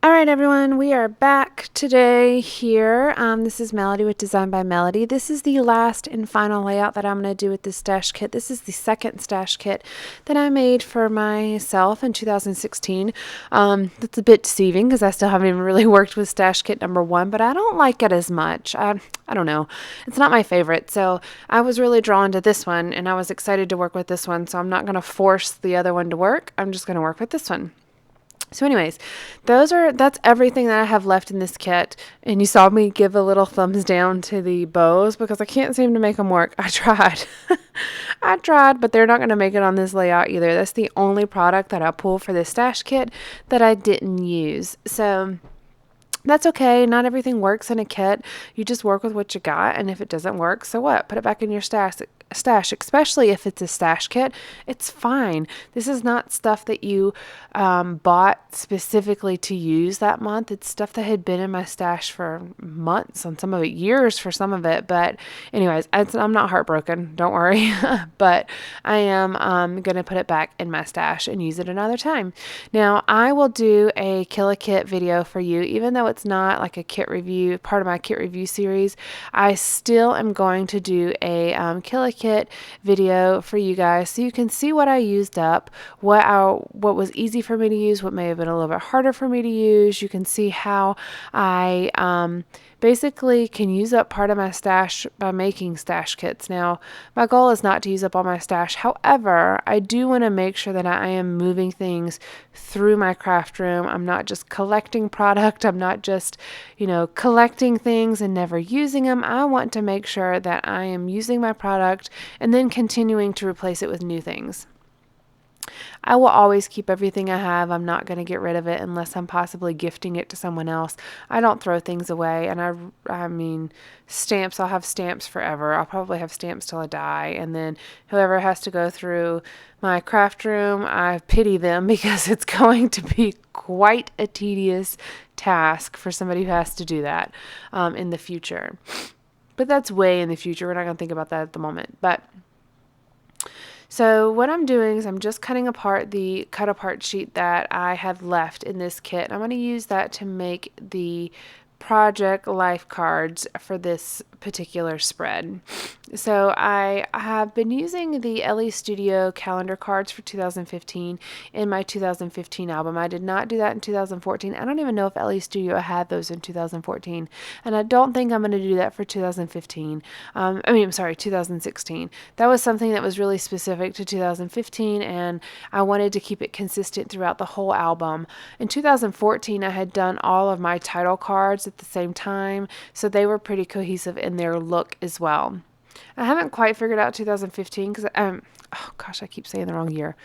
All right, everyone, we are back today here. This is Melody with Design by Melody. This is the last and final layout that I'm going to do with this stash kit. This is the second stash kit that I made for myself in 2016. That's a bit deceiving because I still haven't even really worked with stash kit number one, but I don't like it as much. I don't know. It's not my favorite. So I was really drawn to this one and I was excited to work with this one. So I'm not going to force the other one to work. I'm just going to work with this one. So anyways, that's everything that I have left in this kit. And you saw me give a little thumbs down to the bows because I can't seem to make them work. I tried. I tried, but they're not going to make it on this layout either. That's the only product that I pulled for this stash kit that I didn't use. So that's okay. Not everything works in a kit. You just work with what you got. And if it doesn't work, so what? Put it back in your stash, especially if it's a stash kit. It's fine. This is not stuff that you bought specifically to use that month. It's stuff that had been in my stash for months, and some of it years for some of it. But anyways, I'm not heartbroken. Don't worry. But I am going to put it back in my stash and use it another time. Now, I will do a Kill a Kit video for you, even though it's not like a kit review, part of my kit review series. I still am going to do a Kill a Kit video for you guys so you can see what I used up, what was easy for me to use, what may have been a little bit harder for me to use. You can see how I basically can use up part of my stash by making stash kits. Now, my goal is not to use up all my stash. However, I do want to make sure that I am moving things through my craft room. I'm not just collecting product. I'm not just, collecting things and never using them. I want to make sure that I am using my product and then continuing to replace it with new things. I will always keep everything I have. I'm not going to get rid of it unless I'm possibly gifting it to someone else. I don't throw things away. And I mean, stamps, I'll have stamps forever. I'll probably have stamps till I die. And then whoever has to go through my craft room, I pity them because it's going to be quite a tedious task for somebody who has to do that in the future. But that's way in the future. We're not going to think about that at the moment. So what I'm doing is I'm just cutting apart the cut apart sheet that I have left in this kit. I'm going to use that to make the project life cards for this particular spread. So I have been using the LE Studio calendar cards for 2015 in my 2015 album. I did not do that in 2014. I don't even know if LE Studio had those in 2014. And I don't think I'm going to do that for 2015. 2016. That was something that was really specific to 2015, and I wanted to keep it consistent throughout the whole album. In 2014, I had done all of my title cards at the same time, so they were pretty cohesive in their look as well. I haven't quite figured out 2015 because I keep saying the wrong year.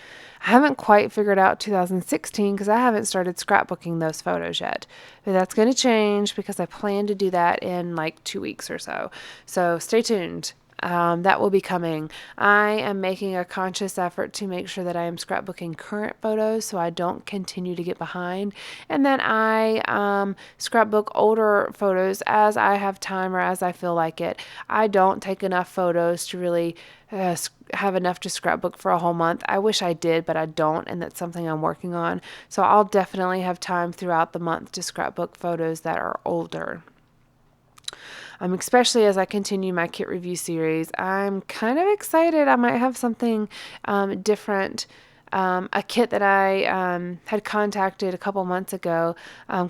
I haven't quite figured out 2016 because I haven't started scrapbooking those photos yet. But that's going to change because I plan to do that in like 2 weeks or so. So stay tuned. That will be coming. I am making a conscious effort to make sure that I am scrapbooking current photos so I don't continue to get behind, and that I scrapbook older photos as I have time or as I feel like it. I don't take enough photos to really have enough to scrapbook for a whole month. I wish I did, but I don't, and that's something I'm working on. So I'll definitely have time throughout the month to scrapbook photos that are older. Especially as I continue my kit review series. I'm kind of excited. I might have something different. A kit that I had contacted a couple months ago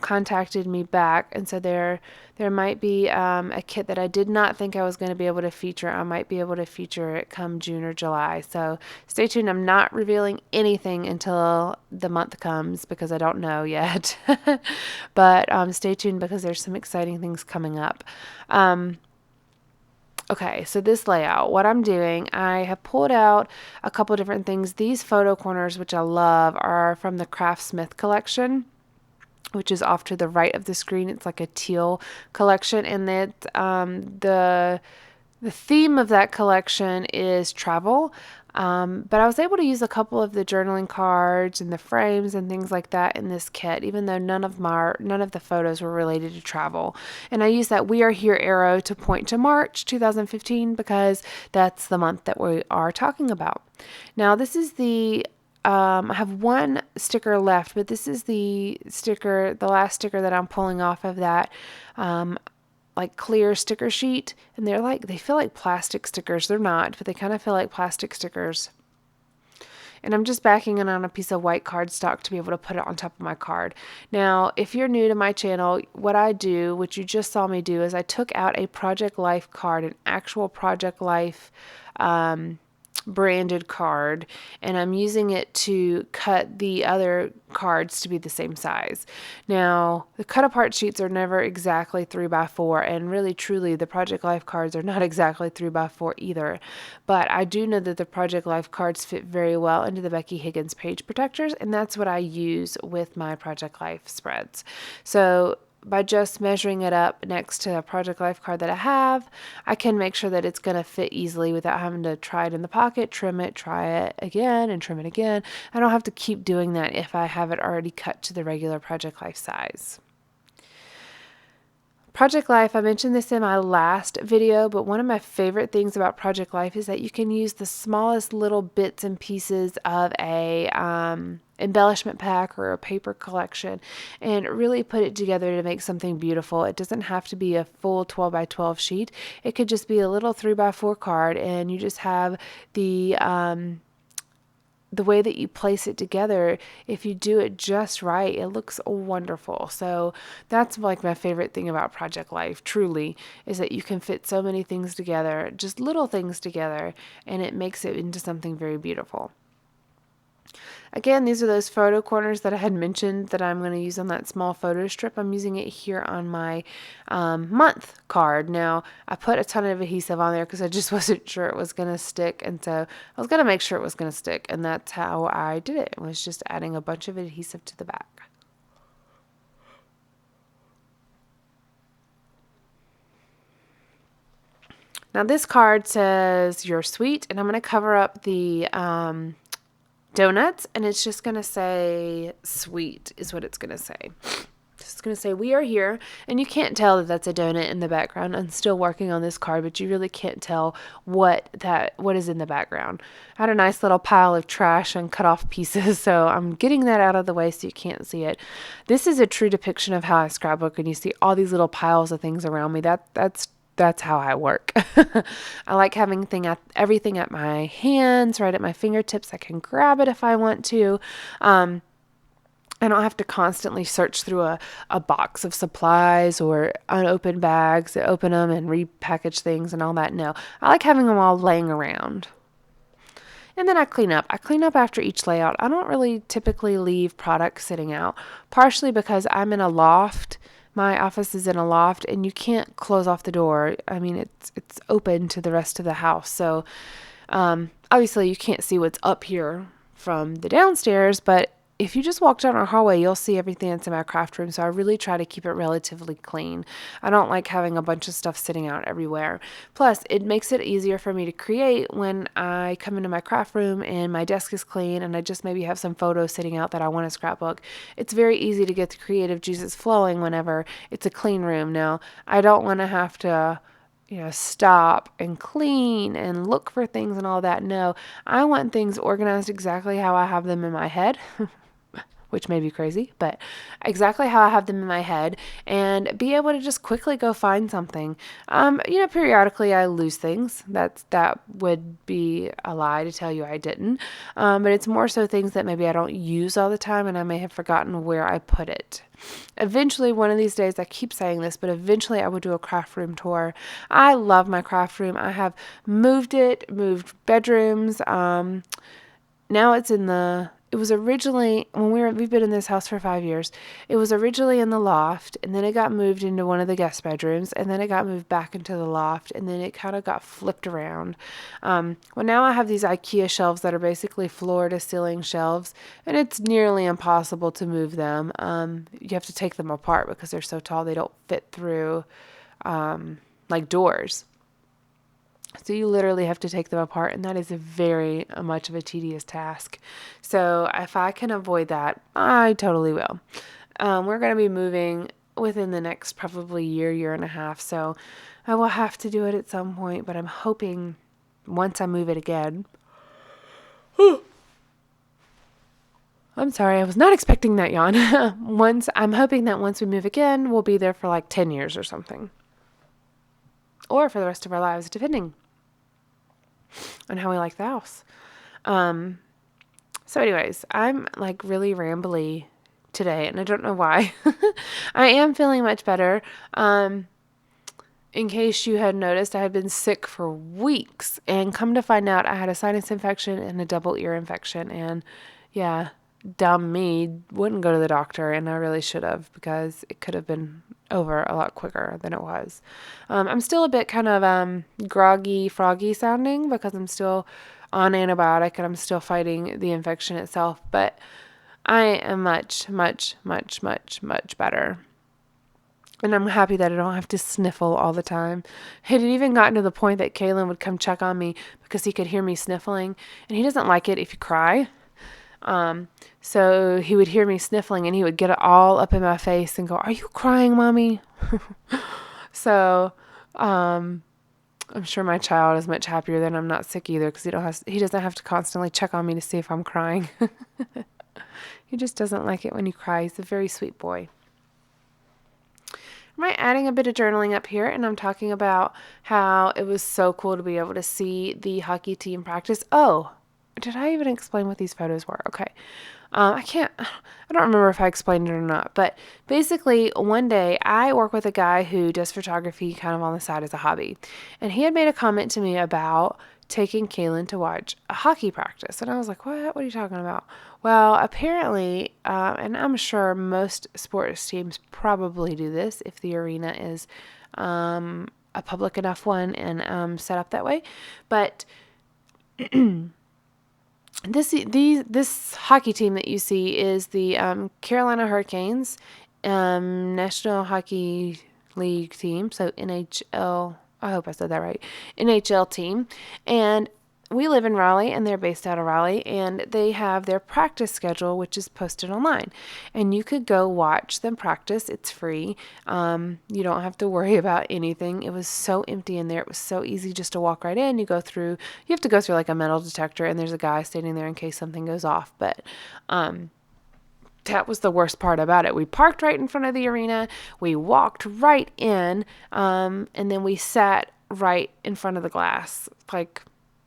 contacted me back, and so there might be a kit that I did not think I was going to be able to feature. I might be able to feature it come June or July. So stay tuned. I'm not revealing anything until the month comes because I don't know yet. But stay tuned because there's some exciting things coming up. Okay, so this layout, what I'm doing, I have pulled out a couple different things. These photo corners, which I love, are from the Craftsmith collection, which is off to the right of the screen. It's like a teal collection, and the theme of that collection is travel. But I was able to use a couple of the journaling cards and the frames and things like that in this kit, even though none of the photos were related to travel. And I used that We Are Here arrow to point to March 2015 because that's the month that we are talking about. Now, this is the I have one sticker left, but this is the last sticker that I'm pulling off of that like clear sticker sheet. And they feel like plastic stickers. They're not, but they kind of feel like plastic stickers. And I'm just backing it on a piece of white cardstock to be able to put it on top of my card. Now, if you're new to my channel, what I do, which you just saw me do, is I took out a Project Life card, an actual Project Life branded card, and I'm using it to cut the other cards to be the same size. Now, the cut apart sheets are never exactly 3x4, and really truly the Project Life cards are not exactly 3x4 either, but I do know that the Project Life cards fit very well into the Becky Higgins page protectors, and that's what I use with my Project Life spreads. So by just measuring it up next to a Project Life card that I have, I can make sure that it's going to fit easily without having to try it in the pocket, trim it, try it again, and trim it again. I don't have to keep doing that if I have it already cut to the regular Project Life size. Project Life, I mentioned this in my last video, but one of my favorite things about Project Life is that you can use the smallest little bits and pieces of a embellishment pack or a paper collection and really put it together to make something beautiful. It doesn't have to be a full 12 by 12 sheet. It could just be a little 3x4 card, and you just have the way that you place it together. If you do it just right, it looks wonderful. So that's like my favorite thing about Project Life, truly, is that you can fit so many things together, just little things together, and it makes it into something very beautiful. Again, these are those photo corners that I had mentioned that I'm going to use on that small photo strip. I'm using it here on my month card. Now, I put a ton of adhesive on there because I just wasn't sure it was going to stick. And so I was going to make sure it was going to stick. And that's how I did it. It was just adding a bunch of adhesive to the back. Now, this card says, "You're sweet," and I'm going to cover up the donuts, and it's just going to say "sweet" is what it's going to say. It's going to say, "We are here," and you can't tell that that's a donut in the background. I'm still working on this card, but you really can't tell what is in the background. I had a nice little pile of trash and cut off pieces, so I'm getting that out of the way so you can't see it. This is a true depiction of how I scrapbook, and you see all these little piles of things around me. That's how I work. I like having everything at my hands, right at my fingertips. I can grab it if I want to. I don't have to constantly search through a box of supplies or unopened bags to open them and repackage things and all that. No, I like having them all laying around. And then I clean up. I clean up after each layout. I don't really typically leave products sitting out, partially because I'm in a loft. My office is in a loft, and you can't close off the door. I mean, it's open to the rest of the house. So obviously you can't see what's up here from the downstairs, but if you just walk down our hallway, you'll see everything that's in my craft room. So I really try to keep it relatively clean. I don't like having a bunch of stuff sitting out everywhere. Plus, it makes it easier for me to create when I come into my craft room and my desk is clean and I just maybe have some photos sitting out that I want to scrapbook. It's very easy to get the creative juices flowing whenever it's a clean room. Now, I don't want to have to stop and clean and look for things and all that. No, I want things organized exactly how I have them in my head. Which may be crazy, but exactly how I have them in my head, and be able to just quickly go find something. Periodically I lose things. That would be a lie to tell you I didn't. But it's more so things that maybe I don't use all the time, and I may have forgotten where I put it. Eventually, one of these days, I keep saying this, but eventually I will do a craft room tour. I love my craft room. I have moved bedrooms. Now it was originally, we've been in this house for 5 years, it was originally in the loft, and then it got moved into one of the guest bedrooms, and then it got moved back into the loft, and then it kind of got flipped around. Well, now I have these IKEA shelves that are basically floor to ceiling shelves, and it's nearly impossible to move them. You have to take them apart because they're so tall they don't fit through like doors. So you literally have to take them apart, and that is very much of a tedious task. So if I can avoid that, I totally will. We're going to be moving within the next probably year and a half, so I will have to do it at some point, but I'm hoping once I move it again, I'm sorry, I was not expecting that yawn. I'm hoping that once we move again, we'll be there for like 10 years or something. Or for the rest of our lives, depending on how we like the house. So anyways, I'm like really rambly today, and I don't know why. I am feeling much better. In case you had noticed, I had been sick for weeks, and come to find out, I had a sinus infection and a double ear infection, and yeah, dumb me wouldn't go to the doctor, and I really should have, because it could have been over a lot quicker than it was. I'm still a bit kind of groggy, froggy sounding, because I'm still on antibiotic and I'm still fighting the infection itself, but I am much, much, much, much, much better. And I'm happy that I don't have to sniffle all the time. It had even gotten to the point that Kaylin would come check on me because he could hear me sniffling. And he doesn't like it if you cry. So he would hear me sniffling and he would get it all up in my face and go, "Are you crying, Mommy?" So I'm sure my child is much happier that I'm not sick either, because he doesn't have to constantly check on me to see if I'm crying. He just doesn't like it when you cry. He's a very sweet boy. I'm adding a bit of journaling up here, and I'm talking about how it was so cool to be able to see the hockey team practice. Oh, did I even explain what these photos were? Okay. I don't remember if I explained it or not, but basically one day I work with a guy who does photography kind of on the side as a hobby, and he had made a comment to me about taking Kaylin to watch a hockey practice. And I was like, what are you talking about? Well, apparently, and I'm sure most sports teams probably do this if the arena is a public enough one and set up that way. But this hockey team that you see is the Carolina Hurricanes National Hockey League team, so NHL. I hope I said that right. NHL team. And we live in Raleigh, and they're based out of Raleigh, and they have their practice schedule, which is posted online. And you could go watch them practice. It's free. You don't have to worry about anything. It was so empty in there. It was so easy just to walk right in. You have to go through like a metal detector, and there's a guy standing there in case something goes off. But that was the worst part about it. We parked right in front of the arena. We walked right in, and then we sat right in front of the glass. Like,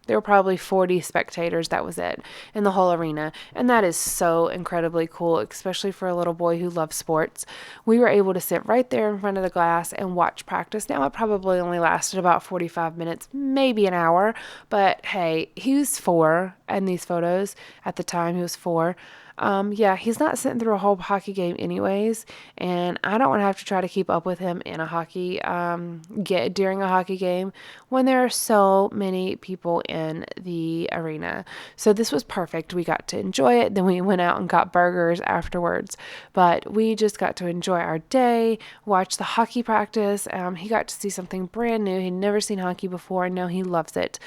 there were probably 40 spectators. That was it in the whole arena. And that is so incredibly cool, especially for a little boy who loves sports. We were able to sit right there in front of the glass and watch practice. Now, it probably only lasted about 45 minutes, maybe an hour. But hey, he was 4 in these photos. At the time, he was 4. He's not sitting through a whole hockey game anyways, and I don't want to have to try to keep up with him in a hockey, during a hockey game when there are so many people in the arena. So this was perfect. We got to enjoy it. Then we went out and got burgers afterwards, but we just got to enjoy our day, watch the hockey practice. He got to see something brand new. He'd never seen hockey before, and now he loves it.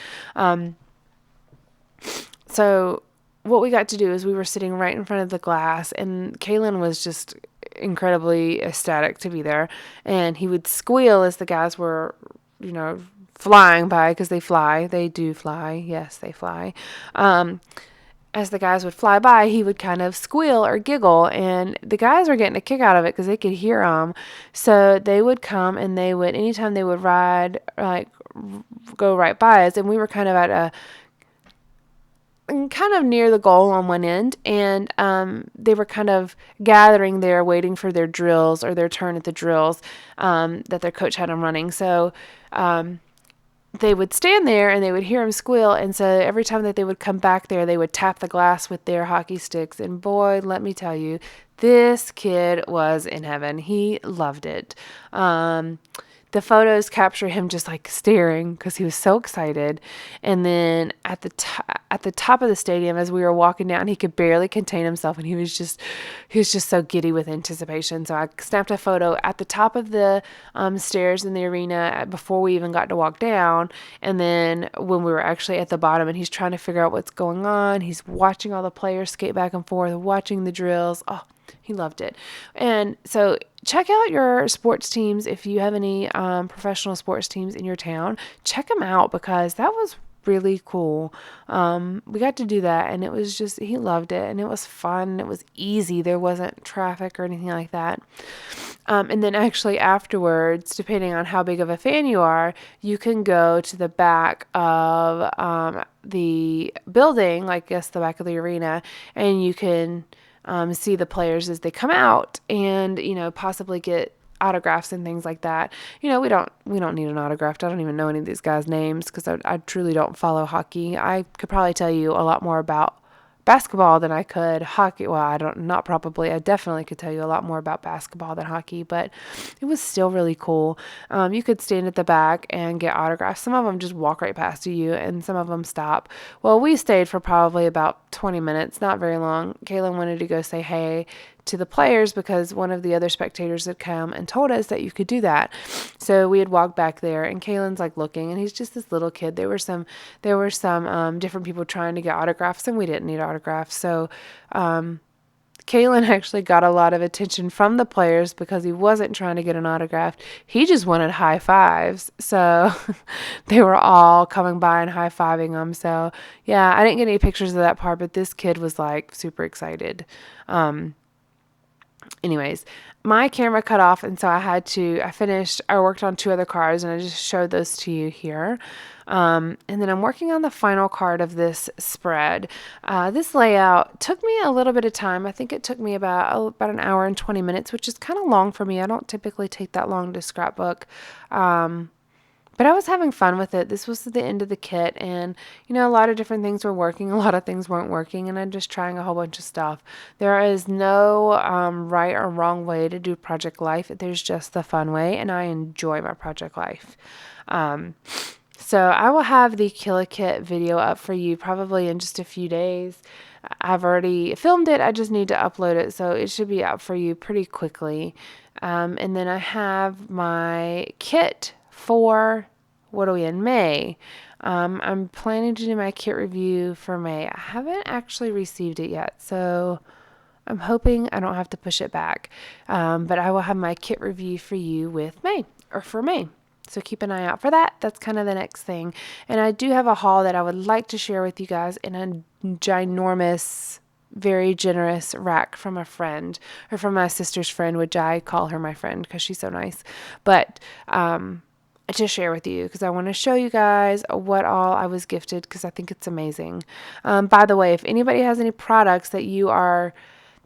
So what we got to do is we were sitting right in front of the glass, and Kaylin was just incredibly ecstatic to be there. And he would squeal as the guys were, flying by, because they fly. They do fly. Yes, they fly. As the guys would fly by, he would kind of squeal or giggle, and the guys were getting a kick out of it because they could hear him. So they would come, and anytime they would ride, like, go right by us, and we were kind of kind of near the goal on one end, and they were kind of gathering there waiting for their drills or their turn at the drills that their coach had them running. So they would stand there and they would hear him squeal, and so every time that they would come back there, they would tap the glass with their hockey sticks. And boy, let me tell you, this kid was in heaven. He loved it. The photos capture him just like staring because he was so excited. And then at the top of the stadium, as we were walking down, he could barely contain himself, and he was just so giddy with anticipation. So I snapped a photo at the top of the stairs in the arena before we even got to walk down. And then when we were actually at the bottom, and he's trying to figure out what's going on, he's watching all the players skate back and forth, watching the drills. Oh, he loved it. And so check out your sports teams. If you have any professional sports teams in your town, check them out, because that was really cool. We got to do that, and it was just, he loved it, and it was fun. It was easy. There wasn't traffic or anything like that. And then actually afterwards, depending on how big of a fan you are, you can go to the back of the building, like I guess the back of the arena, and you can see the players as they come out, and possibly get autographs and things like that. We don't need an autograph. I don't even know any of these guys' names because I truly don't follow hockey. I could probably tell you a lot more about basketball than I could hockey. Well, I definitely could tell you a lot more about basketball than hockey, but it was still really cool. You could stand at the back and get autographs. Some of them just walk right past you, and some of them stop. Well, we stayed for probably about 20 minutes, not very long. Kaylin wanted to go say hey to the players because one of the other spectators had come and told us that you could do that. So we had walked back there, and Kaylin's like looking, and he's just this little kid. There were some different people trying to get autographs, and we didn't need autographs. So Kaylin actually got a lot of attention from the players because he wasn't trying to get an autograph. He just wanted high fives. So they were all coming by and high fiving him. So yeah, I didn't get any pictures of that part, but this kid was like super excited. Anyways, my camera cut off, and so I worked on 2 other cards, and I just showed those to you here. And then I'm working on the final card of this spread. This layout took me a little bit of time. I think it took me about an hour and 20 minutes, which is kind of long for me. I don't typically take that long to scrapbook. But I was having fun with it. This was the end of the kit, and a lot of different things were working, a lot of things weren't working, and I'm just trying a whole bunch of stuff. There is no right or wrong way to do Project Life. There's just the fun way, and I enjoy my Project Life. So I will have the Kill a Kit video up for you probably in just a few days. I've already filmed it. I just need to upload it, so it should be out for you pretty quickly. And then I have my kit for, what are we in, May. I'm planning to do my kit review for May. I haven't actually received it yet, so I'm hoping I don't have to push it back. But I will have my kit review for you for May. So keep an eye out for that. That's kind of the next thing. And I do have a haul that I would like to share with you guys in a ginormous, very generous rack from a friend, or from my sister's friend, which I call her my friend because she's so nice. But to share with you because I want to show you guys what all I was gifted because I think it's amazing. By the way, if anybody has any products that you are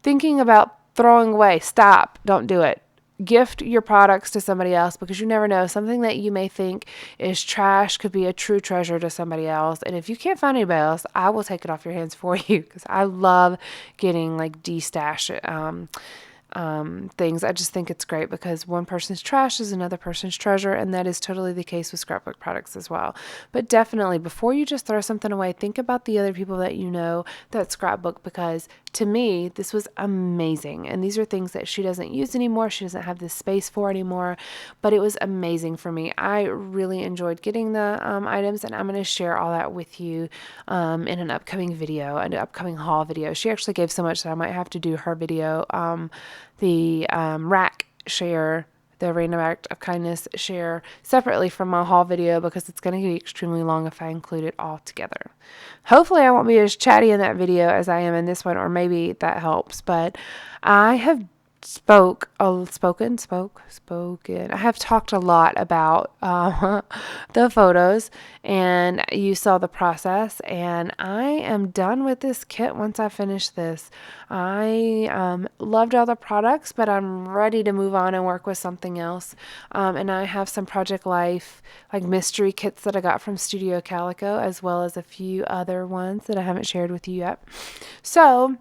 thinking about throwing away, stop. Don't do it. Gift your products to somebody else because you never know. Something that you may think is trash could be a true treasure to somebody else. And if you can't find anybody else, I will take it off your hands for you because I love getting like de-stash things. I just think it's great because one person's trash is another person's treasure, and that is totally the case with scrapbook products as well. But definitely, before you just throw something away, think about the other people that you know that scrapbook, because to me, this was amazing. And these are things that she doesn't use anymore. She doesn't have the space for anymore, but it was amazing for me. I really enjoyed getting the items, and I'm going to share all that with you in an upcoming video, an upcoming haul video. She actually gave so much that I might have to do her video, the rack share, the Random Act of Kindness share separately from my haul video because it's going to be extremely long if I include it all together. Hopefully I won't be as chatty in that video as I am in this one, or maybe that helps, but I have spoken. I have talked a lot about the photos, and you saw the process, and I am done with this kit once I finish this. I loved all the products, but I'm ready to move on and work with something else. And I have some Project Life like mystery kits that I got from Studio Calico, as well as a few other ones that I haven't shared with you yet. So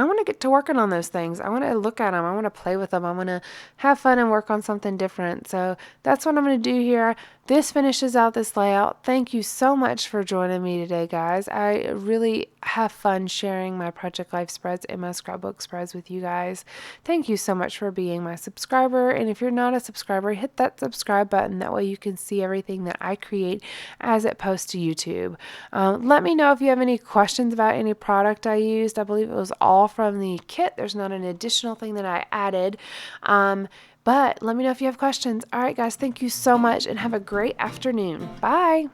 I want to get to working on those things. I want to look at them. I want to play with them. I want to have fun and work on something different. So that's what I'm going to do here. This finishes out this layout. Thank you so much for joining me today, guys. I really have fun sharing my Project Life spreads and my scrapbook spreads with you guys. Thank you so much for being my subscriber. And if you're not a subscriber, hit that subscribe button. That way you can see everything that I create as it posts to YouTube. Let me know if you have any questions about any product I used. I believe it was all from the kit. There's not an additional thing that I added. But let me know if you have questions. All right, guys, thank you so much and have a great afternoon. Bye.